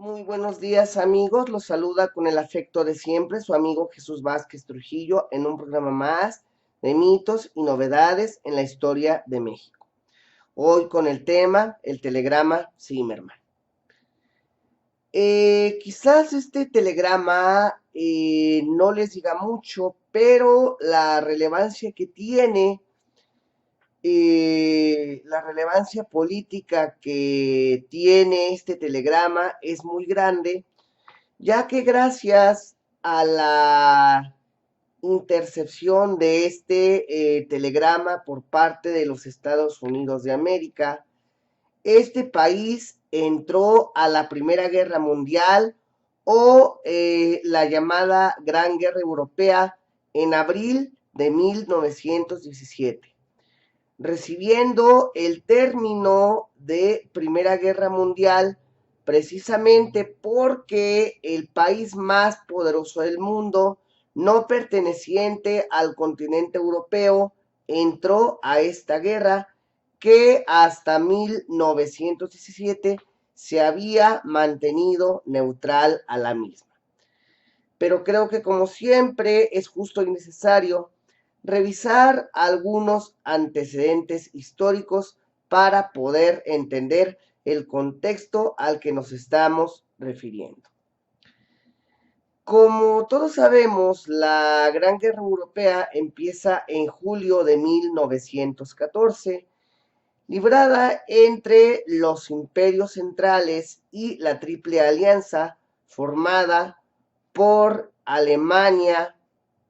Muy buenos días amigos, los saluda con el afecto de siempre su amigo Jesús Vázquez Trujillo en un programa más de mitos y novedades en la historia de México. Hoy con el tema el telegrama Zimmerman. Quizás este telegrama no les diga mucho, pero la relevancia que tiene, la relevancia política que tiene este telegrama es muy grande, ya que gracias a la intercepción de este telegrama por parte de los Estados Unidos de América, este país entró a la Primera Guerra Mundial o la llamada Gran Guerra Europea en abril de 1917, recibiendo el término de Primera Guerra Mundial precisamente porque el país más poderoso del mundo, no perteneciente al continente europeo, entró a esta guerra que hasta 1917 se había mantenido neutral a la misma. Pero creo que como siempre es justo y necesario revisar algunos antecedentes históricos para poder entender el contexto al que nos estamos refiriendo. Como todos sabemos, la Gran Guerra Europea empieza en julio de 1914, librada entre los imperios centrales y la Triple Alianza formada por Alemania,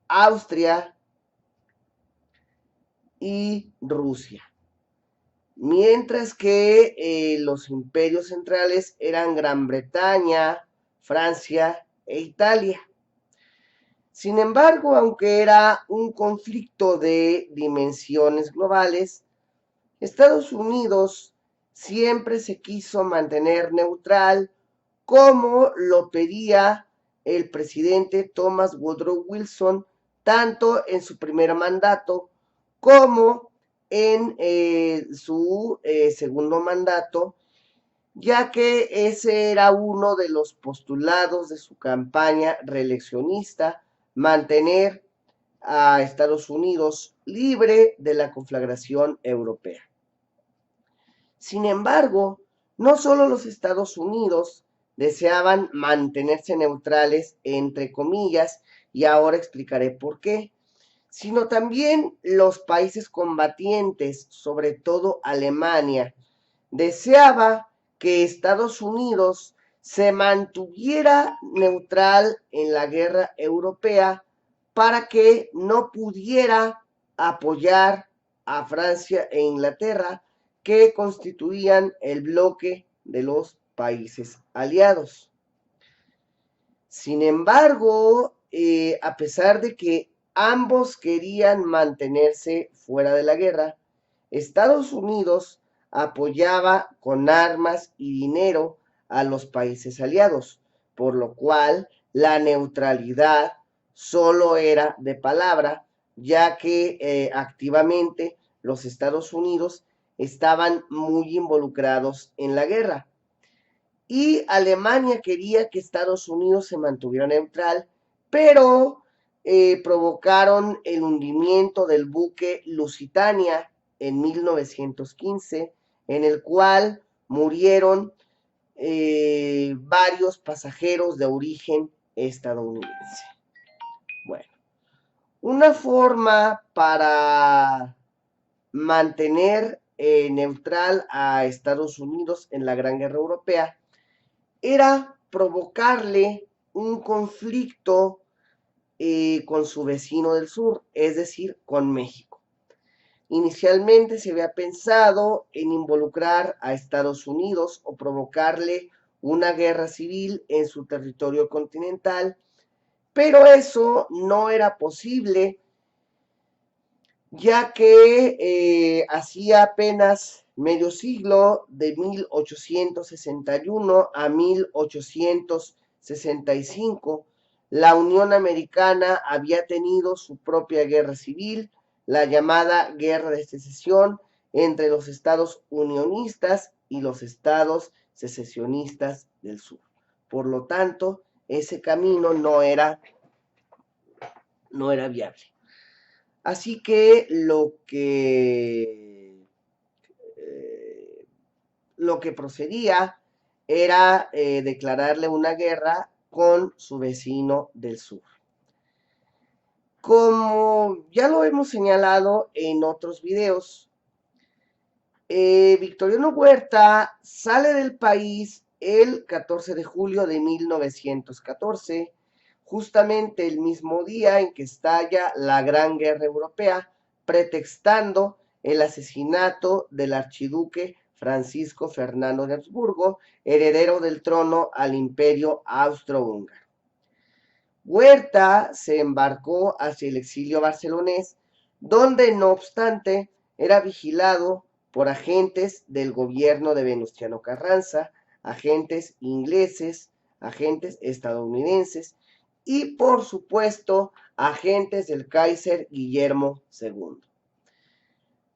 Austria y Rusia. Mientras que los imperios centrales eran Gran Bretaña, Francia e Italia. Sin embargo, aunque era un conflicto de dimensiones globales, Estados Unidos siempre se quiso mantener neutral, como lo pedía el presidente Thomas Woodrow Wilson, tanto en su primer mandato como en su segundo mandato, ya que ese era uno de los postulados de su campaña reeleccionista, mantener a Estados Unidos libre de la conflagración europea. Sin embargo, no solo los Estados Unidos deseaban mantenerse neutrales, entre comillas, y ahora explicaré por qué, sino también los países combatientes, sobre todo Alemania, deseaba que Estados Unidos se mantuviera neutral en la guerra europea para que no pudiera apoyar a Francia e Inglaterra, que constituían el bloque de los países aliados. Sin embargo, a pesar de que ambos querían mantenerse fuera de la guerra, Estados Unidos apoyaba con armas y dinero a los países aliados, por lo cual la neutralidad solo era de palabra, ya que activamente los Estados Unidos estaban muy involucrados en la guerra. Y Alemania quería que Estados Unidos se mantuviera neutral, pero provocaron el hundimiento del buque Lusitania en 1915, en el cual murieron varios pasajeros de origen estadounidense. Bueno, una forma para mantener neutral a Estados Unidos en la Gran Guerra Europea era provocarle un conflicto con su vecino del sur, es decir, con México. Inicialmente se había pensado en involucrar a Estados Unidos o provocarle una guerra civil en su territorio continental, pero eso no era posible, ya que hacía apenas medio siglo, de 1861 a 1865, la Unión Americana había tenido su propia guerra civil, la llamada Guerra de Secesión, entre los estados unionistas y los estados secesionistas del sur. Por lo tanto, ese camino no era viable. Así que lo que procedía era declararle una guerra con su vecino del sur. Como ya lo hemos señalado en otros videos, Victoriano Huerta sale del país el 14 de julio de 1914, justamente el mismo día en que estalla la Gran Guerra Europea, pretextando el asesinato del archiduque Francisco Fernando de Habsburgo, heredero del trono al Imperio Austrohúngaro. Huerta se embarcó hacia el exilio barcelonés, donde no obstante era vigilado por agentes del gobierno de Venustiano Carranza, agentes ingleses, agentes estadounidenses y por supuesto agentes del Kaiser Guillermo II.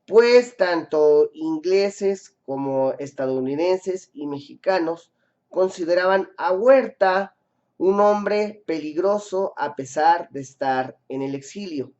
Pues tanto ingleses como estadounidenses y mexicanos consideraban a Huerta un hombre peligroso a pesar de estar en el exilio.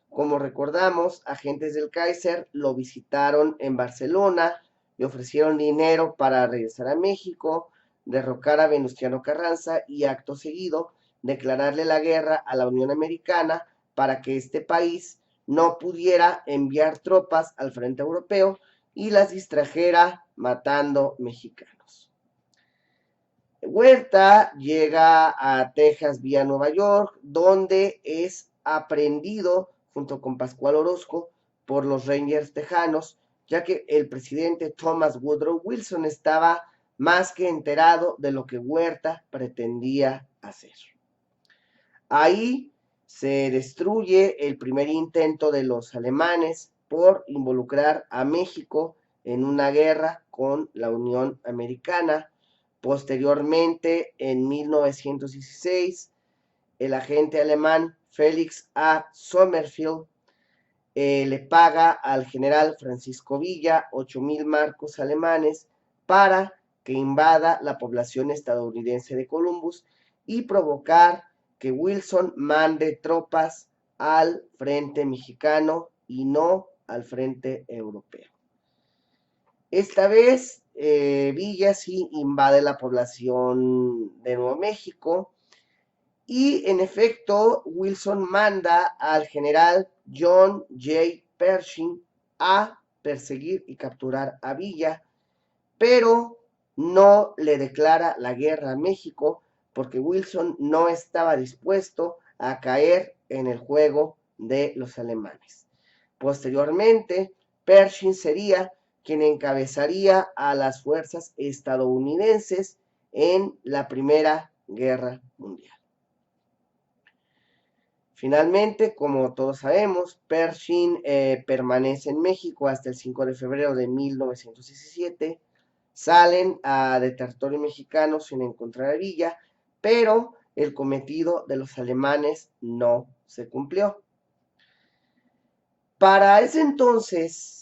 Como recordamos, agentes del Kaiser lo visitaron en Barcelona, le ofrecieron dinero para regresar a México, derrocar a Venustiano Carranza y acto seguido declararle la guerra a la Unión Americana para que este país no pudiera enviar tropas al frente europeo y las distrajera matando mexicanos. Huerta llega a Texas vía Nueva York, donde es aprehendido junto con Pascual Orozco por los Rangers tejanos, ya que el presidente Thomas Woodrow Wilson estaba más que enterado de lo que Huerta pretendía hacer. Ahí se destruye el primer intento de los alemanes por involucrar a México en una guerra con la Unión Americana. Posteriormente, en 1916, el agente alemán Felix A. Sommerfeld le paga al general Francisco Villa 8,000 marcos alemanes para que invada la población estadounidense de Columbus y provocar que Wilson mande tropas al frente mexicano y no al frente europeo. Esta vez Villa sí invade la población de Nuevo México y en efecto Wilson manda al general John J. Pershing a perseguir y capturar a Villa, pero no le declara la guerra a México porque Wilson no estaba dispuesto a caer en el juego de los alemanes. Posteriormente, Pershing sería quien encabezaría a las fuerzas estadounidenses en la Primera Guerra Mundial. Finalmente, como todos sabemos, Pershing permanece en México hasta el 5 de febrero de 1917. Salen de territorio mexicano sin encontrar a Villa, pero el cometido de los alemanes no se cumplió. Para ese entonces,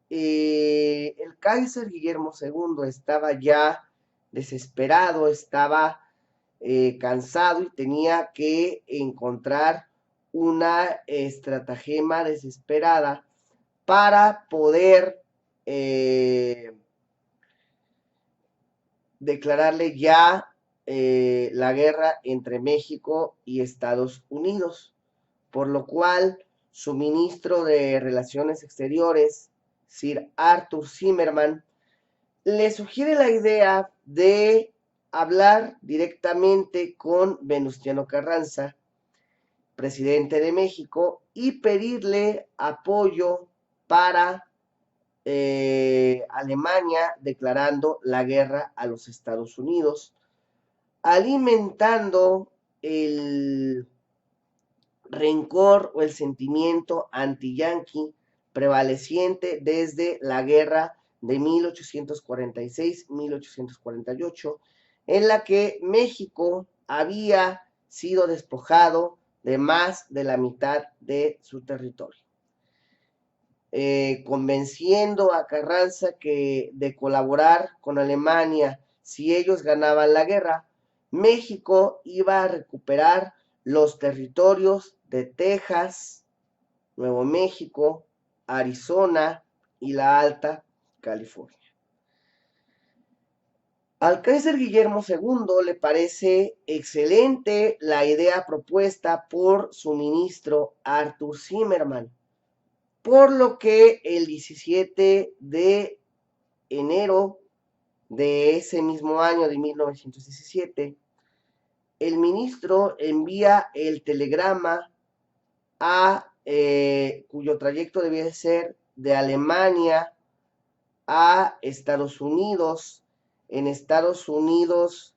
el Kaiser Guillermo II estaba ya desesperado, estaba cansado y tenía que encontrar una estratagema desesperada para poder declararle ya la guerra entre México y Estados Unidos, por lo cual su ministro de Relaciones Exteriores, Sir Arthur Zimmerman, le sugiere la idea de hablar directamente con Venustiano Carranza, presidente de México, y pedirle apoyo para Alemania declarando la guerra a los Estados Unidos, alimentando el rencor o el sentimiento anti-yanqui prevaleciente desde la guerra de 1846-1848, en la que México había sido despojado de más de la mitad de su territorio. Convenciendo a Carranza de colaborar con Alemania si ellos ganaban la guerra, México iba a recuperar los territorios de Texas, Nuevo México, Arizona y la Alta California. Al Kaiser Guillermo II le parece excelente la idea propuesta por su ministro Arthur Zimmerman, por lo que el 17 de enero de ese mismo año de 1917, el ministro envía el telegrama cuyo trayecto debía ser de Alemania a Estados Unidos. En Estados Unidos,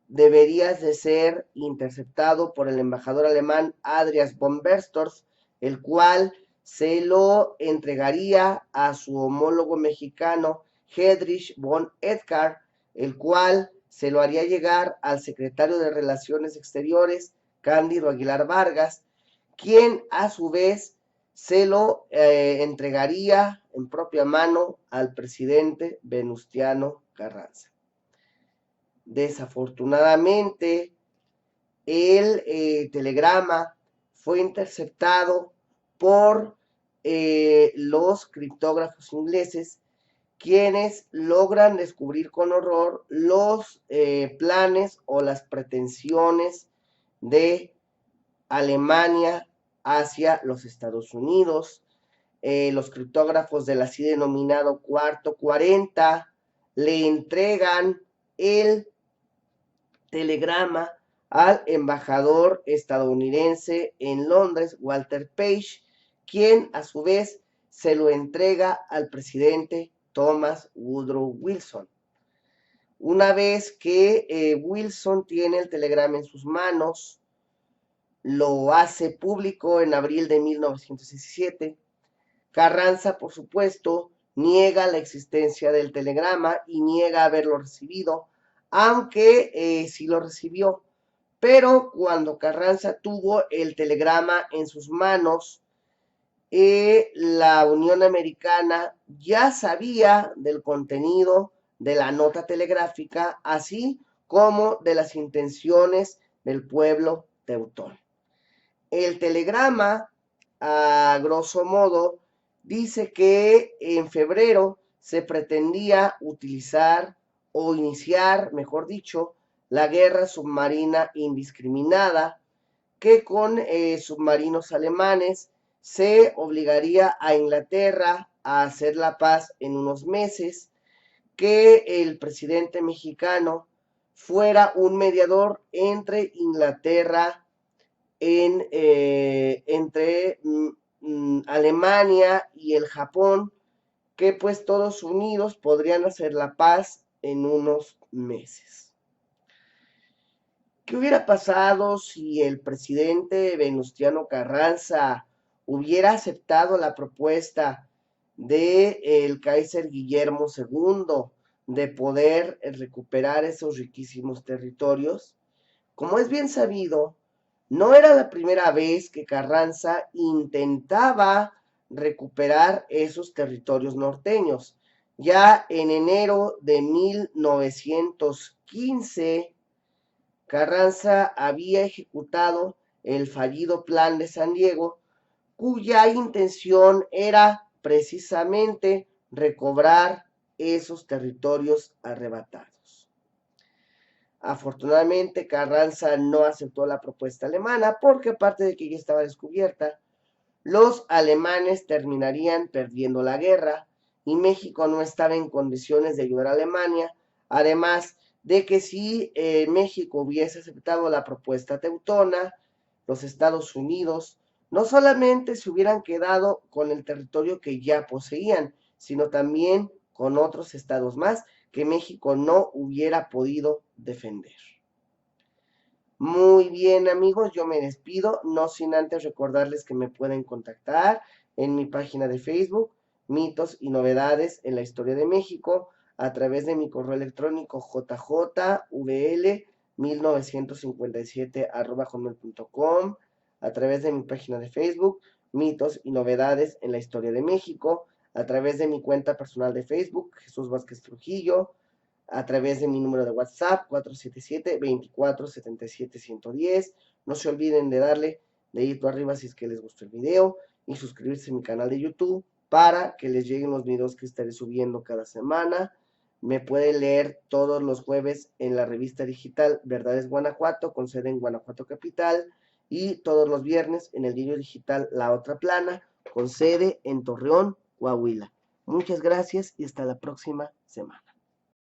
deberías de ser interceptado por el embajador alemán Andreas von Bernstorff, el cual se lo entregaría a su homólogo mexicano Friedrich von Edgar, el cual se lo haría llegar al secretario de Relaciones Exteriores, Cándido Aguilar Vargas, quien a su vez se lo entregaría en propia mano al presidente Venustiano Carranza. Desafortunadamente, el telegrama fue interceptado por los criptógrafos ingleses, quienes logran descubrir con horror los planes o las pretensiones de Alemania hacia los Estados Unidos. Los criptógrafos del así denominado Cuarto 40 le entregan el telegrama al embajador estadounidense en Londres, Walter Page, quien a su vez se lo entrega al presidente Thomas Woodrow Wilson. Una vez que Wilson tiene el telegrama en sus manos, lo hace público en abril de 1917. Carranza, por supuesto, niega la existencia del telegrama y niega haberlo recibido, aunque sí lo recibió. Pero cuando Carranza tuvo el telegrama en sus manos, la Unión Americana ya sabía del contenido de la nota telegráfica, así como de las intenciones del pueblo teutón. El telegrama, a grosso modo, dice que en febrero se pretendía utilizar o iniciar, mejor dicho, la guerra submarina indiscriminada, que con submarinos alemanes se obligaría a Inglaterra a hacer la paz en unos meses, que el presidente mexicano fuera un mediador entre Inglaterra, entre Alemania y el Japón, que pues todos unidos podrían hacer la paz en unos meses. ¿Qué hubiera pasado si el presidente Venustiano Carranza hubiera aceptado la propuesta del Kaiser Guillermo II de poder recuperar esos riquísimos territorios? Como es bien sabido, no era la primera vez que Carranza intentaba recuperar esos territorios norteños. Ya en enero de 1915, Carranza había ejecutado el fallido Plan de San Diego, cuya intención era precisamente recobrar esos territorios arrebatados. Afortunadamente, Carranza no aceptó la propuesta alemana porque, aparte de que ya estaba descubierta, los alemanes terminarían perdiendo la guerra y México no estaba en condiciones de ayudar a Alemania, además de que si México hubiese aceptado la propuesta teutona, los Estados Unidos no solamente se hubieran quedado con el territorio que ya poseían, sino también con otros estados más que México no hubiera podido defender. Muy bien, amigos, yo me despido, no sin antes recordarles que me pueden contactar en mi página de Facebook, Mitos y Novedades en la Historia de México, a través de mi correo electrónico jjvl1957@hotmail.com, a través de mi página de Facebook, Mitos y Novedades en la Historia de México, a través de mi cuenta personal de Facebook, Jesús Vázquez Trujillo, a través de mi número de WhatsApp 477-2477-110. No se olviden de darle dedito arriba si es que les gustó el video y suscribirse a mi canal de YouTube para que les lleguen los videos que estaré subiendo cada semana. Me pueden leer todos los jueves en la revista digital Verdades Guanajuato, con sede en Guanajuato Capital, y todos los viernes en el diario digital La Otra Plana, con sede en Torreón, Coahuila. Muchas gracias y hasta la próxima semana.